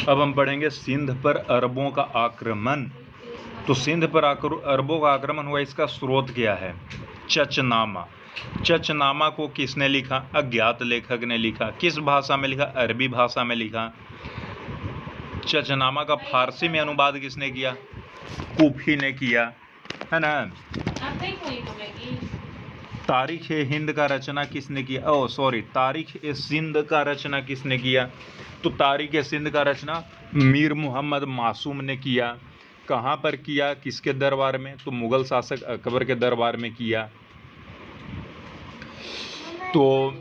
अब हम पढ़ेंगे सिंध पर अरबों का आक्रमण। तो सिंध पर अरबों का आक्रमण हुआ, इसका स्रोत क्या है? चचनामा। चचनामा को किसने लिखा? अज्ञात लेखक ने लिखा। किस भाषा में लिखा? अरबी भाषा में लिखा। चचनामा का फारसी में अनुवाद किसने किया? कूफी ने किया, है ना। तारीख ए हिंद का रचना किसने किया? तारीख ए सिंध का रचना किसने किया? तो तारीख ए सिंध का रचना मीर मोहम्मद मासूम ने किया। कहाँ पर किया? किसके दरबार में? तो मुगल शासक अकबर के दरबार में किया। तो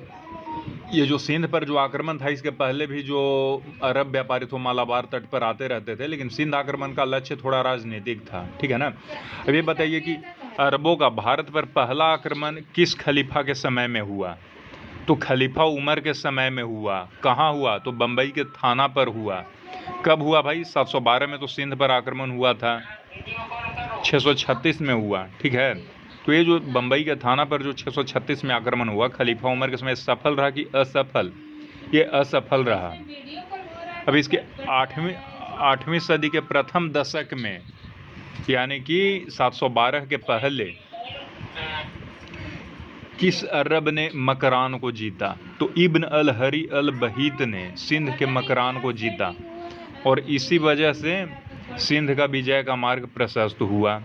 ये जो सिंध पर जो आक्रमण था, इसके पहले भी जो अरब व्यापारी थे मालाबार तट पर आते रहते थे, लेकिन सिंध आक्रमण का लक्ष्य थोड़ा राजनीतिक था, ठीक है ना। अब ये बताइए कि अरबों का भारत पर पहला आक्रमण किस खलीफा के समय में हुआ? तो खलीफा उमर के समय में हुआ। कहाँ हुआ? तो बम्बई के थाना पर हुआ। कब हुआ भाई? 712 में तो सिंध पर आक्रमण हुआ था, 636 में हुआ, ठीक है। तो ये जो बम्बई के थाना पर जो 636 में आक्रमण हुआ, खलीफा उमर के समय सफल रहा कि असफल? ये असफल रहा। अब इसके आठवीं सदी के प्रथम दशक में, यानी कि 712 के पहले, किस अरब ने मकरान को जीता? तो इब्न अल हरी अल बहीत ने सिंध के मकरान को जीता, और इसी वजह से सिंध का विजय का मार्ग प्रशस्त हुआ।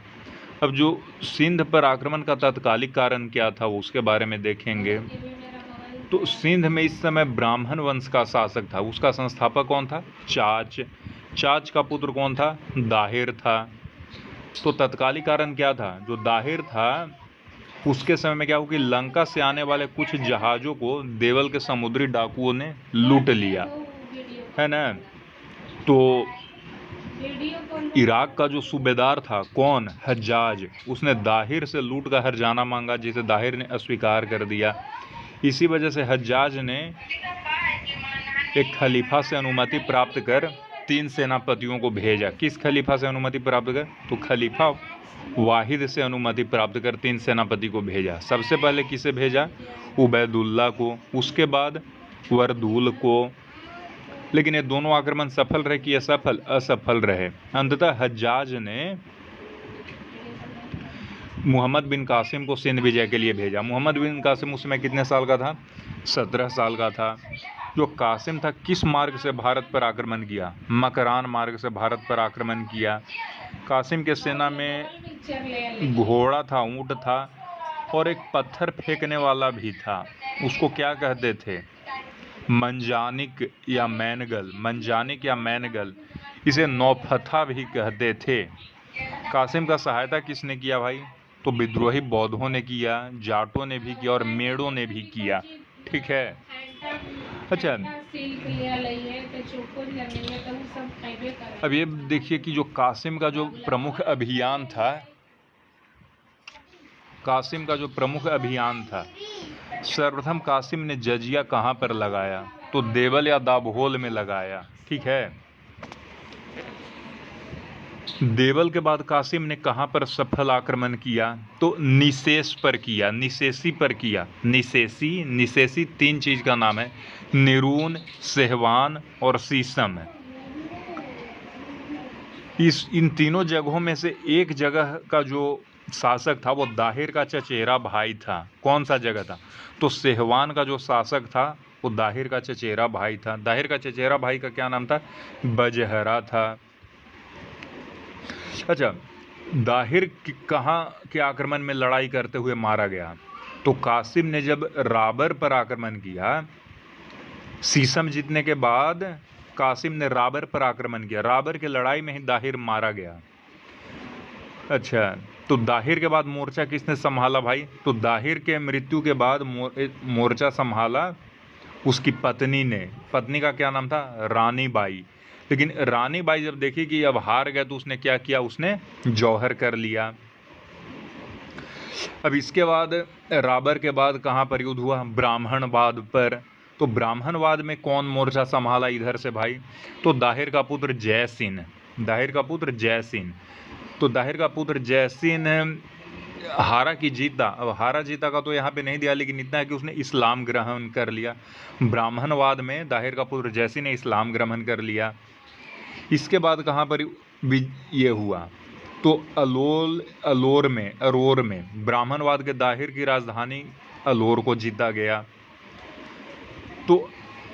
अब जो सिंध पर आक्रमण का तात्कालिक कारण क्या था, उसके बारे में देखेंगे। तो सिंध में इस समय ब्राह्मण वंश का शासक था। उसका संस्थापक कौन था? चाच। चाच का पुत्र कौन था? दाहिर था। तो तत्कालिक कारण क्या था? जो दाहिर था, उसके समय में क्या हुआ कि लंका से आने वाले कुछ जहाज़ों को देवल के समुद्री डाकुओं ने लूट लिया, है ना। तो इराक का जो सूबेदार था, कौन? हज्जाज, उसने दाहिर से लूट का हर्जाना मांगा, जिसे दाहिर ने अस्वीकार कर दिया। इसी वजह से हज्जाज ने एक खलीफा से अनुमति प्राप्त कर 3 सेनापतियों को भेजा। किस खलीफा से अनुमति प्राप्त कर? तो खलीफा वाहिद से अनुमति प्राप्त कर 3 सेनापति को भेजा। सबसे पहले किसे भेजा? उबैदुल्ला को, उसके बाद वरदुल को। लेकिन ये दोनों आक्रमण सफल रहे कि असफल? असफल रहे। अंततः हज्जाज ने मोहम्मद बिन कासिम को सिंध विजय के लिए भेजा। मोहम्मद बिन कासिम उस समय कितने साल का था? 17 साल का था। जो कासिम था, किस मार्ग से भारत पर आक्रमण किया? मकरान मार्ग से भारत पर आक्रमण किया। कासिम के सेना में घोड़ा था, ऊँट था, और एक पत्थर फेंकने वाला भी था। उसको क्या कहते थे? मंजानिक या मैनगल। मंजानिक या मैनगल, इसे नौफथा भी कहते थे। कासिम का सहायता किसने किया भाई? तो विद्रोही बौद्धों ने किया, जाटों ने भी किया, और मेड़ों ने भी किया, ठीक है। अच्छा, अब ये देखिए कि जो कासिम का जो प्रमुख अभियान था, सर्वप्रथम कासिम ने जजिया कहाँ पर लगाया? तो देवल या दाभोल में लगाया, ठीक है। देवल के बाद कासिम ने कहाँ पर सफल आक्रमण किया? तो निशेष पर किया, निशेषी पर किया। निशेषी 3 चीज का नाम है, निरून, सेहवान और शीशम। इन तीनों जगहों में से एक जगह का जो शासक था वो दाहिर का चचेरा भाई था। कौन सा जगह था? तो सेहवान का जो शासक था वो दाहिर का चचेरा भाई था। दाहिर का चचेरा भाई का क्या नाम था? बजहरा था। अच्छा, दाहिर कहाँ के आक्रमण में लड़ाई करते हुए मारा गया? तो कासिम ने जब राबर पर आक्रमण किया, शीशम जीतने के बाद कासिम ने राबर पर आक्रमण किया। राबर की लड़ाई में ही दाहिर मारा गया। अच्छा, तो दाहिर के बाद मोर्चा किसने संभाला भाई? तो दाहिर के मृत्यु के बाद मोर्चा संभाला उसकी पत्नी ने। पत्नी का क्या नाम था? रानी बाई। लेकिन रानी बाई जब देखी कि अब हार गए, तो उसने क्या किया? उसने जौहर कर लिया। अब इसके बाद राबर के बाद कहाँ पर युद्ध हुआ? ब्राह्मणवाद पर। तो ब्राह्मणवाद में कौन मोर्चा संभाला इधर से भाई? तो दाहिर का पुत्र जयसिंह। दाहिर का पुत्र जयसिंह। तो दाहिर का पुत्र जयसिंह हारा की जीता। अब हारा जीता का तो यहाँ पे नहीं दिया, लेकिन इतना है कि उसने इस्लाम ग्रहण कर लिया। ब्राह्मणवाद में दाहिर का पुत्र जयसिंह ने इस्लाम ग्रहण कर लिया। इसके बाद कहाँ पर ये हुआ, तो अलोर में ब्राह्मणवाद के दाहिर की राजधानी अलोर को जीता गया। तो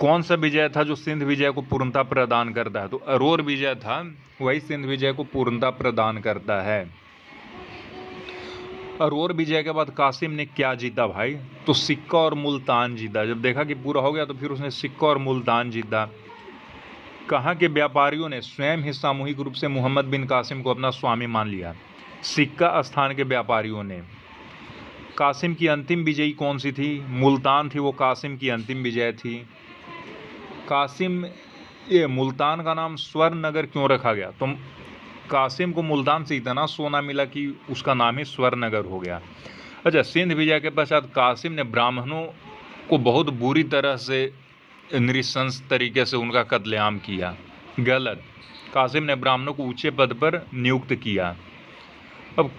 कौन सा विजय था जो सिंध विजय को पूर्णता प्रदान करता है? तो अरोर विजय था, वही सिंध विजय को पूर्णता प्रदान करता है। अरोर विजय के बाद कासिम ने क्या जीता भाई? तो सिक्का और मुल्तान जीता। जब देखा कि पूरा हो गया तो फिर उसने सिक्का और मुल्तान जीता। कहाँ के व्यापारियों ने स्वयं ही सामूहिक रूप से मोहम्मद बिन कासिम को अपना स्वामी मान लिया? सिक्का स्थान के व्यापारियों ने। कासिम की अंतिम विजयी कौन सी थी? मुल्तान थी, वो कासिम की अंतिम विजय थी। कासिम, ये मुल्तान का नाम स्वर्ण नगर क्यों रखा गया? तो कासिम को मुल्तान से इतना सोना मिला कि उसका नाम ही स्वर्ण नगर हो गया। अच्छा, सिंध विजय के पश्चात कासिम ने ब्राह्मणों को बहुत बुरी तरह से नृशंस तरीके से उनका कत्लेआम किया। गलत। कासिम ने ब्राह्मणों को ऊंचे पद पर नियुक्त किया। अब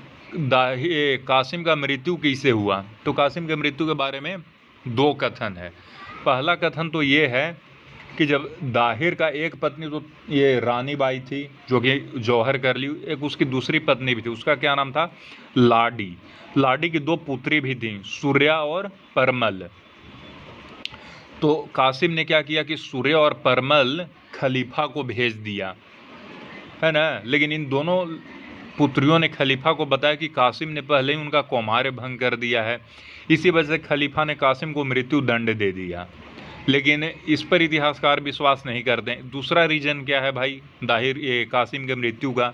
कासिम का मृत्यु कैसे हुआ? तो कासिम के मृत्यु के बारे में दो कथन है। पहला कथन तो ये है कि जब दाहिर का एक पत्नी तो ये रानी बाई थी जो कि जौहर कर ली, एक उसकी दूसरी पत्नी भी थी, उसका क्या नाम था? लाडी। लाडी की दो पुत्री भी थीं, सूर्या और परमल। तो कासिम ने क्या किया कि सूर्या और परमल खलीफा को भेज दिया, है ना। लेकिन इन दोनों पुत्रियों ने खलीफा को बताया कि कासिम ने पहले ही उनका कौमार्य भंग कर दिया है। इसी वजह से खलीफा ने कासिम को मृत्यु दंड दे दिया। लेकिन इस पर इतिहासकार विश्वास नहीं करते हैं। दूसरा रीजन क्या है भाई दाहिर ये कासिम के मृत्यु का?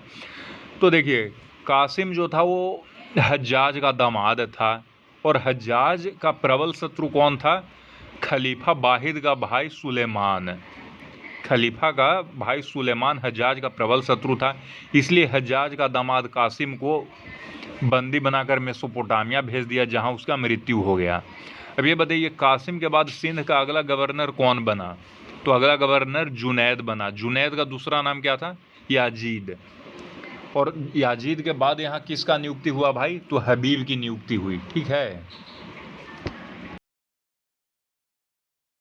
तो देखिए, कासिम जो था वो हज्जाज का दामाद था, और हज्जाज का प्रबल शत्रु कौन था? खलीफा वाहिद का भाई सुलेमान। खलीफा का भाई सुलेमान हज्जाज का प्रबल शत्रु था, इसलिए हज्जाज का दामाद कासिम को बंदी बनाकर मेसोपोटामिया भेज दिया, जहां उसका मृत्यु हो गया। अब ये बताइए, कासिम के बाद सिंध का अगला गवर्नर कौन बना? तो अगला गवर्नर जुनैद बना। जुनैद का दूसरा नाम क्या था? याजीद। और याजीद के बाद यहाँ किसका नियुक्ति हुआ भाई? तो हबीब की नियुक्ति हुई। ठीक है।